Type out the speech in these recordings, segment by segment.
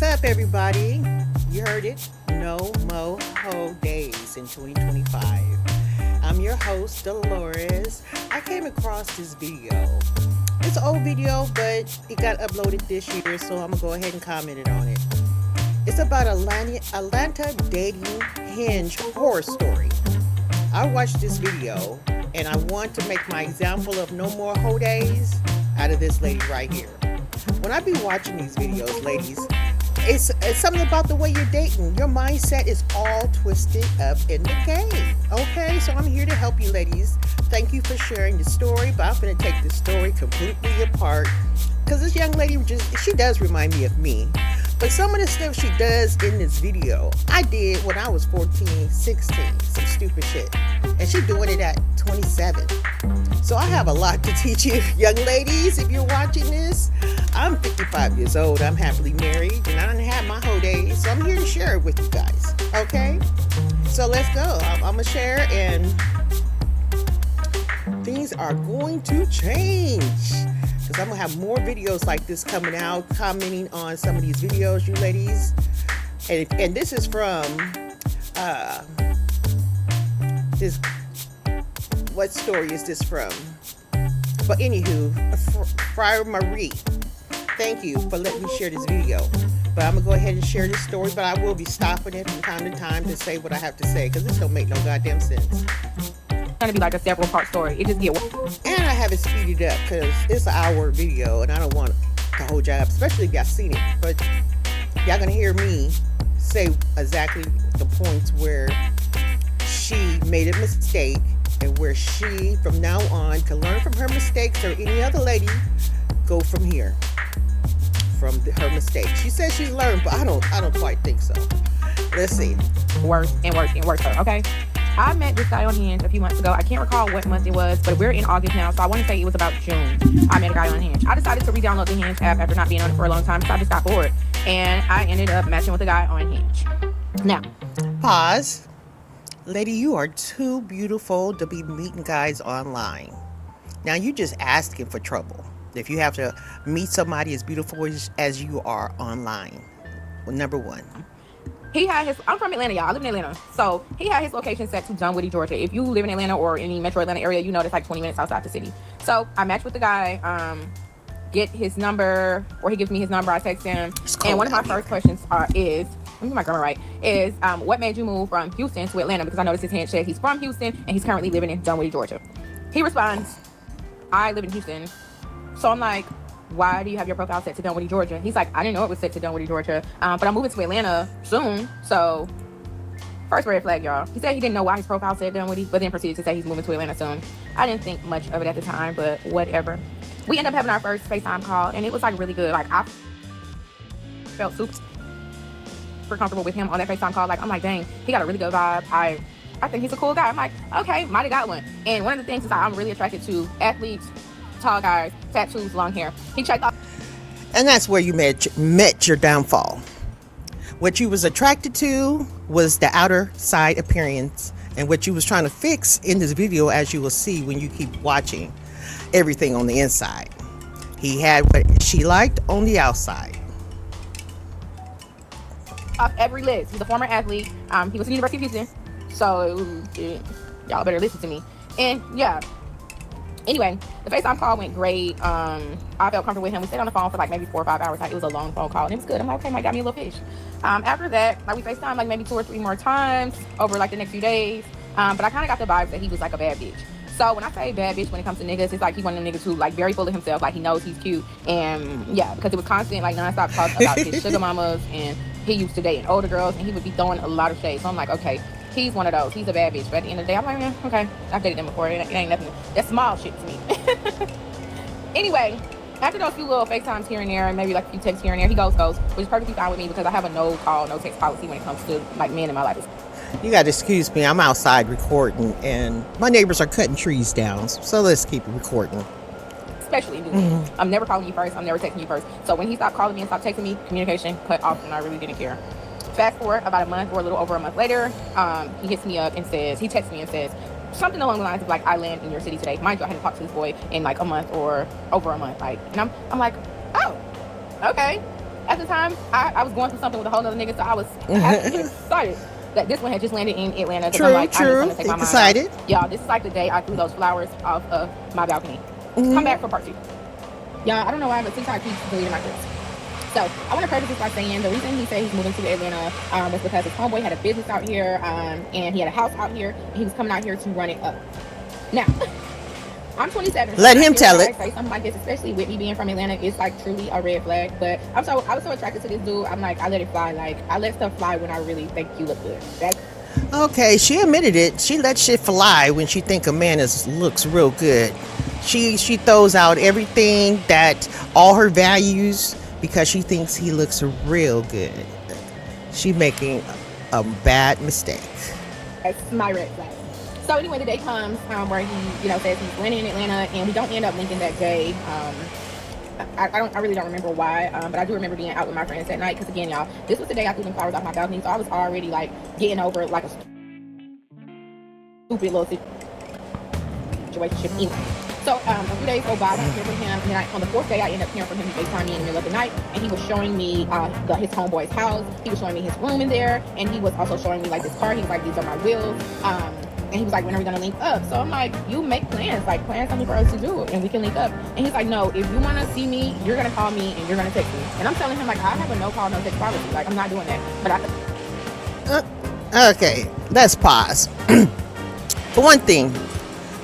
up, everybody? You heard it. No mo ho days in 2025. I'm your host, Delores. I came across this video. It's an old video, but it got uploaded this year, so I'm gonna go ahead and comment on it. It's about Atlanta dating hinge horror story. I watched this video, and I want to make my example of no more hoe days out of this lady right here. When I be watching these videos, ladies, it's something about the way you're dating. Your mindset is all twisted up in the game. Okay, so I'm here to help you, ladies. Thank you for sharing the story, but I'm going to take the story completely apart because this young lady she does remind me of me. But some of the stuff she does in this video, I did when I was 14, 16, some stupid shit. And she doing it at 27. So I have a lot to teach you, young ladies, if you're watching this. I'm 55 years old, I'm happily married, and I done had my whole days. So I'm here to share it with you guys, okay? So let's go. I'm gonna share, and things are going to change. Because I'm going to have more videos like this coming out, commenting on some of these videos, you ladies. And this is from, what story is this from? But anywho, Friar Marie, thank you for letting me share this video. But I'm going to go ahead and share this story, but I will be stopping it from time to time to say what I have to say, because this don't make no goddamn sense. Gonna be like a several part story. It just get and I have it speeded up because it's an hour video and I don't want to hold y'all up, especially if y'all seen it. But y'all gonna hear me say exactly the points where she made a mistake and where she from now on can learn from her mistakes, or any other lady go from here from her mistakes. She says she's learned, but I don't quite think so. Let's see. Worse and worse and worse. Okay. I met this guy on Hinge a few months ago. I can't recall what month it was, but we're in August now, so I want to say it was about June. I met a guy on Hinge. I decided to re-download the Hinge app after not being on it for a long time, so I just got bored. And I ended up matching with a guy on Hinge. Now, pause. Lady, you are too beautiful to be meeting guys online. Now, you just asking for trouble if you have to meet somebody as beautiful as you are online. Well, number one. I'm from Atlanta, y'all. I live in Atlanta. So he had his location set to Dunwoody, Georgia. If you live in Atlanta or any metro Atlanta area, you know that's like 20 minutes outside the city. So I matched with the guy, get his number, or he gives me his number, I text him. And one of my first questions is, let me get my grammar right, is what made you move from Houston to Atlanta? Because I noticed his handshake. He's from Houston and he's currently living in Dunwoody, Georgia. He responds, I live in Houston. So I'm like, why do you have your profile set to Dunwoody, Georgia? He's like, I didn't know it was set to Dunwoody, Georgia, but I'm moving to Atlanta soon. So first red flag, y'all. He said he didn't know why his profile said Dunwoody, but then proceeded to say he's moving to Atlanta soon. I didn't think much of it at the time, but whatever. We ended up having our first FaceTime call, and it was like really good. Like, I felt super comfortable with him on that FaceTime call. Like, I'm like, dang, he got a really good vibe. I think he's a cool guy. I'm like, okay, might have got one. And one of the things is I'm really attracted to athletes, tall guys, tattoos, long hair. He checked off. And that's where you met your downfall. What you was attracted to was the outer side appearance, and what you was trying to fix in this video, as you will see when you keep watching, everything on the inside. He had what she liked on the outside. Off every list. He's a former athlete. He was at the University of Houston. So y'all better listen to me. And yeah. Anyway, the FaceTime call went great. I felt comfortable with him. We stayed on the phone for like maybe 4 or 5 hours. Like, it was a long phone call, and it was good. I'm like, okay, Mike got me a little fish. After that, like, we FaceTime like maybe 2 or 3 more times over like the next few days. But I kind of got the vibe that he was like a bad bitch. So when I say bad bitch when it comes to niggas, it's like he's one of them niggas who like very full of himself. Like, he knows he's cute. And yeah, because it was constant like nonstop talk about his sugar mamas, and he used to date older girls, and he would be throwing a lot of shade. So I'm like, okay, he's one of those. He's a bad bitch. But at the end of the day, I'm like, yeah, okay, I've dated them before. It ain't nothing. That's small shit to me. Anyway, after those few little FaceTimes here and there, and maybe like a few texts here and there, he goes, which is perfectly fine with me because I have a no call, no text policy when it comes to like men in my life. You got to excuse me. I'm outside recording, and my neighbors are cutting trees down. So let's keep it recording. Especially me. Mm-hmm. I'm never calling you first. I'm never texting you first. So when he stopped calling me and stopped texting me, communication cut off, and I really didn't care. Fast forward about a month or a little over a month later, he hits me up and he texts me and says something along the lines of like, I land in your city today. Mind you, I hadn't talked to this boy in like a month or over a month. Like, and I'm like, oh, okay. At the time, I was going through something with a whole other nigga, so I was actually excited that this one had just landed in Atlanta because I'm True, like, I need true. something to take my mind off. Excited. Y'all, this is like the day I threw those flowers off of my balcony. Come back for part 2. Y'all, I don't know why, but TikTok keeps deleting my clips. So I want to preface this by saying the reason he said he's moving to Atlanta was because his homeboy had a business out here, and he had a house out here, and he was coming out here to run it up. Now, I'm 27. Let him tell it. Say something like this, especially with me being from Atlanta, it's like truly a red flag. But I was so attracted to this dude. I'm like, I let it fly. Like, I let stuff fly when I really think you look good. That's Okay, she admitted it. She lets shit fly when she think a man looks real good. She throws out everything, that all her values, because she thinks he looks real good. She making a bad mistake. That's my red flag. So anyway, the day comes where he, says he's landing in Atlanta, and we don't end up linking that day. I really don't remember why, but I do remember being out with my friends that night. Because again, y'all, this was the day I threw them flowers off my balcony, so I was already like getting over like a stupid little situation anyway. So a few days go by, I don't hear from him, and then on the 4th day, I end up hearing from him. He FaceTimed me in the middle of the night, and he was showing me his homeboy's house. He was showing me his room in there, and he was also showing me like this car. He was like, "These are my wheels." And he was like, "When are we gonna link up?" So I'm like, "You make plans, like plan something for us to do, and we can link up." And he's like, "No, if you wanna see me, you're gonna call me and you're gonna text me." And I'm telling him like, I have a no call, no text policy. Like, I'm not doing that. But Okay, let's pause. For one thing,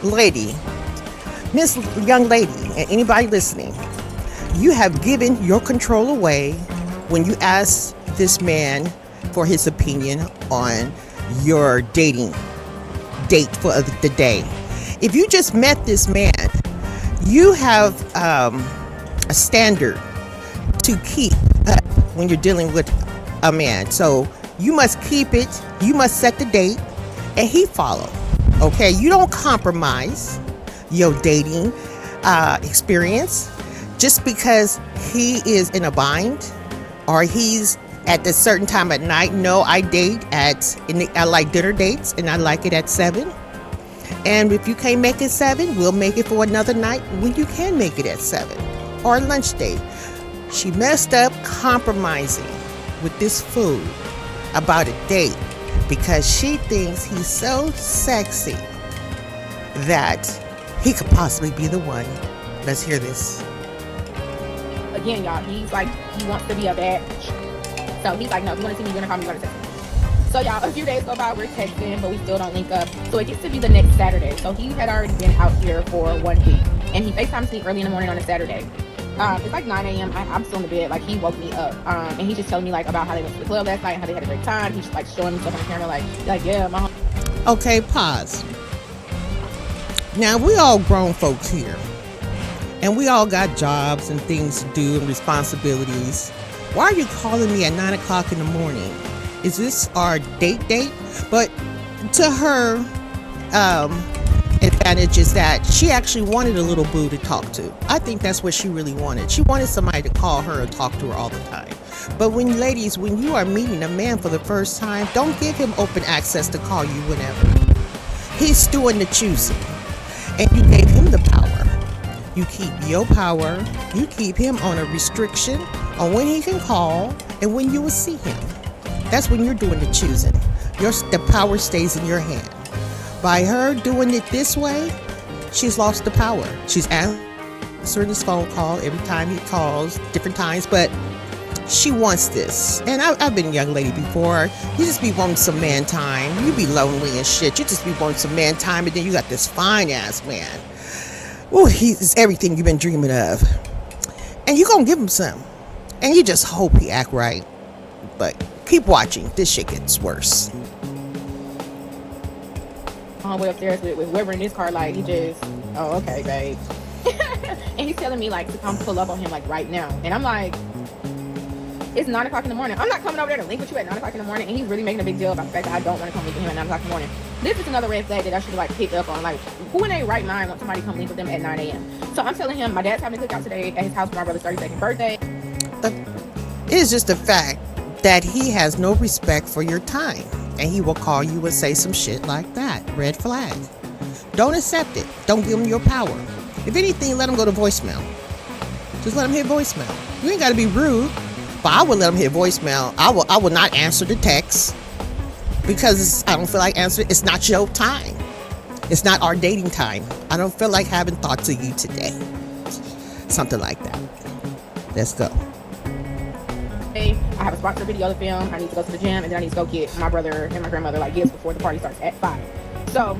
lady, Miss Young Lady, and anybody listening, you have given your control away when you ask this man for his opinion on your date for the day. If you just met this man, you have a standard to keep when you're dealing with a man. So you must keep it. You must set the date, and he follow. Okay, you don't compromise your dating experience just because he is in a bind or he's at a certain time at night. No, I date I like dinner dates, and I like it at 7. And if you can't make it 7, we'll make it for another night when you can make it at 7 or a lunch date. She messed up compromising with this fool about a date because she thinks he's so sexy that he could possibly be the one. Let's hear this. Again, y'all, he's like, he wants to be a bad bitch. So he's like, "No, if you want to see me, you're going to call me, you're going to text me." So y'all, a few days go by, we're texting, but we still don't link up. So it gets to be the next Saturday. So he had already been out here for 1 week. And he FaceTimes me early in the morning on a Saturday. It's like 9 a.m. I'm still in the bed. Like, he woke me up. And he's just telling me, like, about how they went to the club last night and how they had a great time. He's, like, showing me stuff on the camera, like yeah, my home. Okay, pause. Now, we all grown folks here. And we all got jobs and things to do and responsibilities. Why are you calling me at 9 o'clock in the morning? Is this our date? But to her advantage is that she actually wanted a little boo to talk to. I think that's what she really wanted. She wanted somebody to call her and talk to her all the time. But when you are meeting a man for the first time, don't give him open access to call you whenever. He's doing the choosing. And you gave him the power. You keep your power. You keep him on a restriction on when he can call and when you will see him. That's when you're doing the choosing. The power stays in your hand. By her doing it this way, she's lost the power. She's answering his phone call every time he calls, different times, but she wants this. And I've been a young lady before. You just be wanting some man time. You be lonely and shit. You just be wanting some man time, and then you got this fine ass man. Ooh, he's everything you've been dreaming of. And you gonna give him some. And you just hope he act right. But keep watching. This shit gets worse. Way upstairs with whoever in this car, like, he just, "Oh, okay, babe." And he's telling me, like, to come pull up on him, like, right now. And I'm like, it's 9 o'clock in the morning. I'm not coming over there to link with you at 9 o'clock in the morning. And he's really making a big deal about the fact that I don't want to come link with him at 9 o'clock in the morning. This is another red flag that I should have, like, picked up on. Like, who in their right mind wants somebody to come link with them at 9 a.m.? So I'm telling him my dad's having a cookout today at his house for my brother's 32nd birthday. It is just the fact that he has no respect for your time. And he will call you and say some shit like that. Red flag. Don't accept it. Don't give him your power. If anything, let him go to voicemail. Just let him hit voicemail. You ain't got to be rude. But I would let him hit voicemail. I will not answer the text because I don't feel like answering. It's not your time. It's not our dating time. I don't feel like having thoughts of you today. Something like that. Let's go. Hey, I have a sponsor video to film. I need to go to the gym, and then I need to go get my brother and my grandmother like gifts before the party starts at 5. So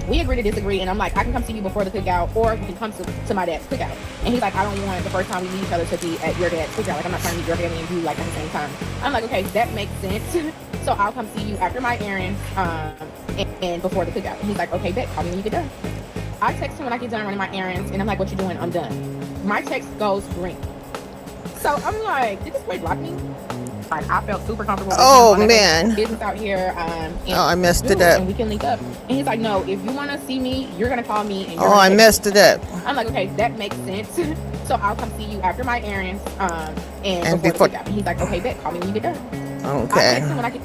we agree to disagree, and I'm like, I can come see you before the cookout, or you can come to my dad's cookout. And he's like, I don't want the first time we meet each other to be at your dad's cookout. Like, I'm not trying to meet your family and you like at the same time. I'm like, okay, that makes sense. So I'll come see you after my errands, and before the cookout. And he's like, okay, bet, call me when you get done. I text him when I get done running my errands, and I'm like, what you doing? I'm done. My text goes green. So I'm like, did this boy block me? Like, I felt super comfortable with Oh, man. business out here. I messed it up. And we can link up. And he's like, no, if you want to see me, you're going to call me. And I messed it up. I'm like, okay, that makes sense. So I'll come see you after my errands and before the cookout. And he's like, okay, bet, call me when you get done. Okay. I text him when I get...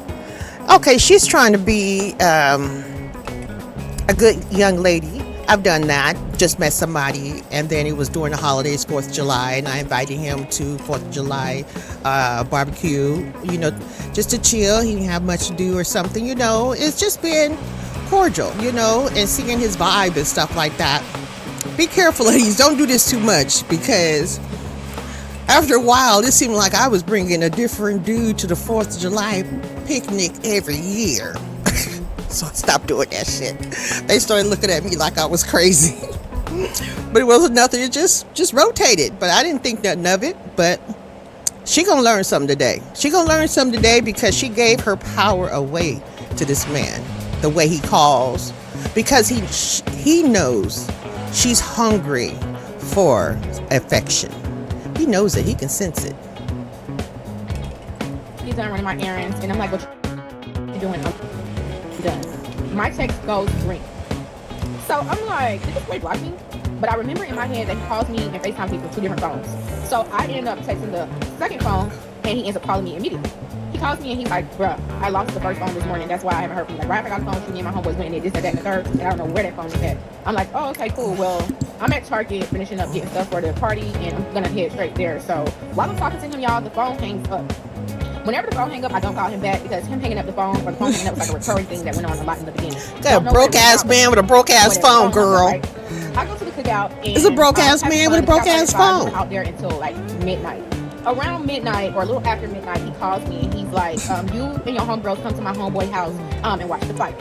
Okay, she's trying to be a good young lady. I've done that. Just met somebody, and then it was during the holidays, 4th of July, and I invited him to 4th of July barbecue, just to chill. He didn't have much to do or something, It's just been cordial, and seeing his vibe and stuff like that. Be careful, ladies. Don't do this too much, because after a while, it seemed like I was bringing a different dude to the 4th of July picnic every year. So I stopped doing that shit. They started looking at me like I was crazy. But it wasn't nothing. It just rotated. But I didn't think nothing of it. But she gonna learn something today. She gonna learn something today because she gave her power away to this man. The way he calls. Because he knows she's hungry for affection. He knows it. He can sense it. He's done running my errands. And I'm like, what you doing? Done. My text goes green. So I'm like, did this boy block me? But I remember in my head that he calls me and FaceTime people with 2 different phones. So I end up texting the second phone, and he ends up calling me immediately. He calls me and he's like, bruh, I lost the first phone this morning. That's why I haven't heard from you. Like, right after I got the phone, me and my homeboys went and did this, that, and the third, and I don't know where that phone is at. I'm like, oh, okay, cool. Well, I'm at Target finishing up getting stuff for the party, and I'm gonna head straight there. So while I'm talking to him, y'all, the phone hangs up. Whenever the phone hang up, I don't call him back because him hanging up the phone or the phone hanging up was like a recurring thing that went on a lot in the beginning. That broke ass man with a broke ass phone, girl. Right? I go to the cookout and it's a broke ass man with a broke ass phone. Out there until like midnight. Around midnight or a little after midnight, he calls me and he's like, you and your homegirls come to my homeboy house and watch the fight.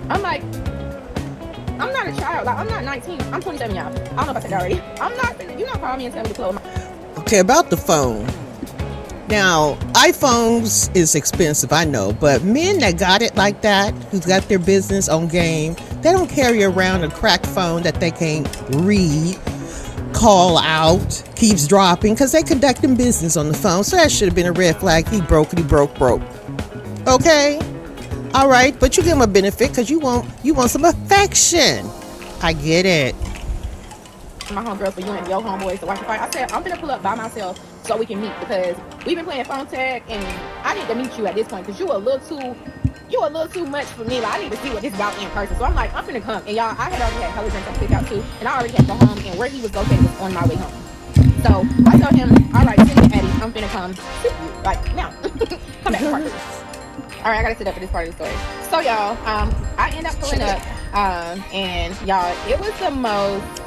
I'm like, I'm not a child. Like, I'm not 19. I'm 27, y'all. I don't know if I said that already. I'm not. You not calling me and tell me to close my... Okay, about the phone. Now, iPhones is expensive, I know, but men that got it like that, who's got their business on game, they don't carry around a cracked phone that they can't read, call out, keeps dropping, because they conducting business on the phone. So that should have been a red flag. He broke. Okay? All right, but you give him a benefit because you want some affection. I get it. My homegirls for you and your homeboys to watch the fight. I said, I'm gonna pull up by myself so we can meet because we've been playing phone tag and I need to meet you at this point because you a little too much for me. Like, I need to see what this is about in person. So I'm like, I'm finna come. And y'all, I had already had color drinks on cookout too, and I already had to go home, and where he was located was on my way home. So I told him, all right, send me Eddie, I'm finna come like now. Come back to part 3. All right, I gotta sit up for this part of the story. So y'all, I end up pulling up, and y'all, it was the most,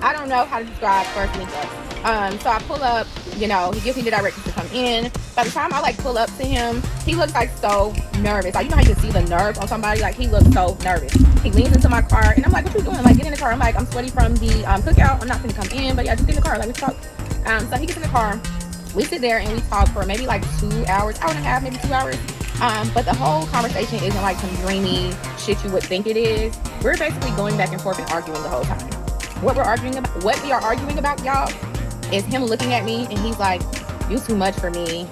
I don't know how to describe first link up. So I pull up, he gives me the directions to come in. By the time I pull up to him, he looks like so nervous. Like, you know how you can see the nerve on somebody? Like, he looks so nervous. He leans into my car and I'm like, what you doing? Like, get in the car. I'm like, I'm sweaty from the cookout. I'm not gonna come in, but yeah, just get in the car. Like, we talk. So he gets in the car. We sit there and we talk for maybe 2 hours, hour and a half, maybe 2 hours. But the whole conversation isn't like some dreamy shit you would think it is. We're basically going back and forth and arguing the whole time. What we are arguing about, y'all, is him looking at me and he's like, you too much for me.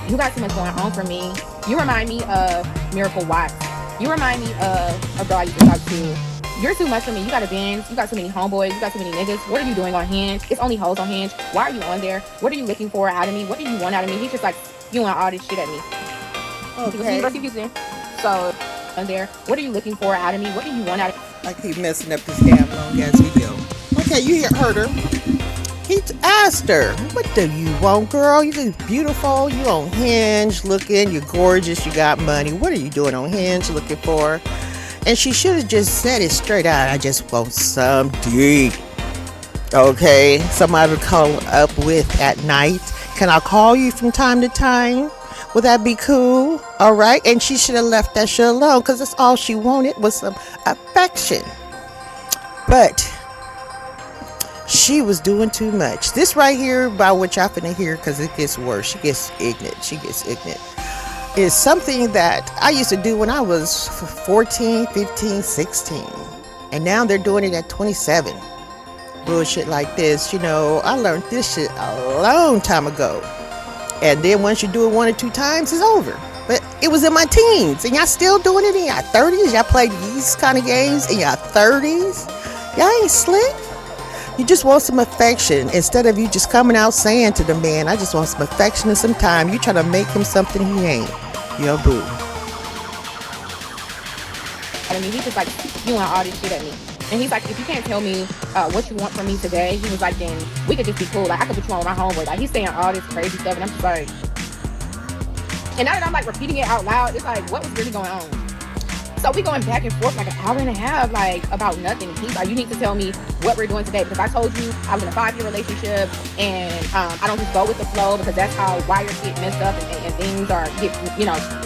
You got too much going on for me. You remind me of Miracle Watts. You remind me of a girl I used to talk to. You're too much for me. You got a Benz. You got too many homeboys. You got too many niggas. What are you doing on Hinge? It's only hoes on Hinge. Why are you on there? What are you looking for out of me? What do you want out of me? He's just like, you want all this shit at me. Okay. So, on there, what are you looking for out of me? What do you want out of me? I keep messing up this damn long ass video. Okay, you heard her. He asked her, "What do you want, girl? You look beautiful. You on Hinge looking. You're gorgeous. You got money. What are you doing on Hinge looking for?" And she should have just said it straight out. "I just want some dick. Okay, somebody to call up with at night. Can I call you from time to time? Would that be cool? All right." And she should have left that shit alone because that's all she wanted was some affection. But she was doing too much. This right here, about what y'all finna hear, because it gets worse. She gets ignorant. Is something that I used to do when I was 14, 15, 16. And now they're doing it at 27. Bullshit like this. I learned this shit a long time ago. And then once you do it 1 or 2 times, it's over. But it was in my teens. And y'all still doing it in your 30s? Y'all play these kind of games in your 30s? Y'all ain't slick. You just want some affection. Instead of you just coming out saying to the man, "I just want some affection and some time," you try to make him something he ain't. Yo, boo. I mean, he's just like, you want all this shit at me. And he's like, if you can't tell me what you want from me today, he was like, then we could just be cool. Like, I could put you on with my homeboy. Like, he's saying all this crazy stuff, and I'm just like, and now that I'm like repeating it out loud, it's like, what was really going on? So we going back and forth like an hour and a half, like about nothing. He's like, you need to tell me what we're doing today, because I told you I was in a 5-year relationship, and I don't just go with the flow, because that's how wires get messed up and things get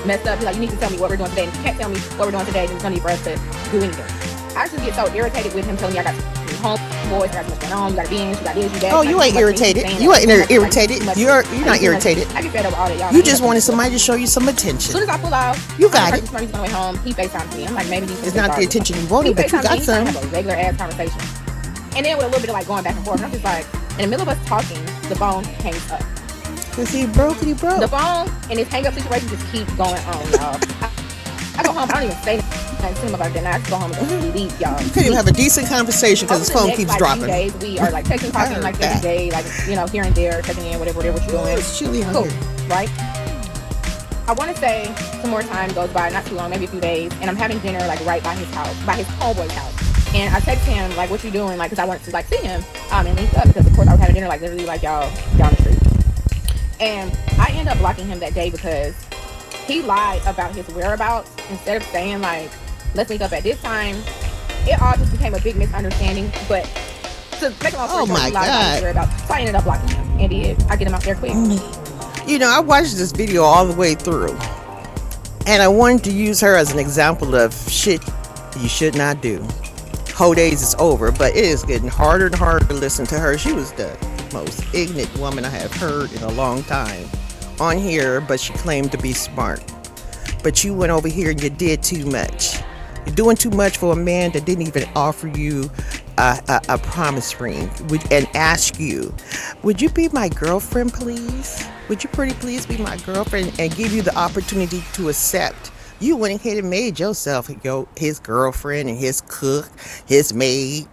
messed up. He's like, you need to tell me what we're doing today, and if you can't tell me what we're doing today, then it's gonna be for us to do anything. I just get so irritated with him telling me I got homeboys, I got so much going on, you got a beans, you got this, you that. Oh, you ain't irritated. You ain't irritated. You're not irritated. I get fed up with all that, y'all. You just wanted somebody to show you some As attention. soon as I pull out, You got it. He's on the way home. He FaceTimes me. I'm like, maybe he's It's not the attention you wanted, but you got some. Have a regular ass conversation, and then with a little bit of like going back and forth. And I'm just like, in the middle of us talking, the phone hangs up. Cause he broke. The phone and his hang up situation just keeps going on, y'all. I go home. I don't even say nothing to him about that. I just go home and just delete, y'all. You can't even have a decent conversation because his phone keeps dropping. Few days, we are like texting, talking like every day, like here and there, checking in, whatever you're doing. It's chilly out Cool, here. right? I want to say some more time goes by, not too long, maybe a few days, and I'm having dinner like right by his house, by his homeboy's house. And I text him like, "What you doing?" Like, because I wanted to like see him and link up, because of course I was having dinner like literally like y'all down the street. And I end up blocking him that day because he lied about his whereabouts. Instead of saying like, "Let's link up at this time," it all just became a big misunderstanding. But to make a long story short, he lied about his whereabouts. So I ended up blocking him, and I get him out there quick. I watched this video all the way through, and I wanted to use her as an example of shit you should not do. Whole days is over, but it is getting harder and harder to listen to her. She was the most ignorant woman I have heard in a long time on here, but she claimed to be smart. But you went over here and you did too much. You're doing too much for a man that didn't even offer you a promise ring and ask you, "Would you be my girlfriend, please? Would you pretty please be my girlfriend?" and give you the opportunity to accept. You went ahead and made yourself his girlfriend and his cook, his maid,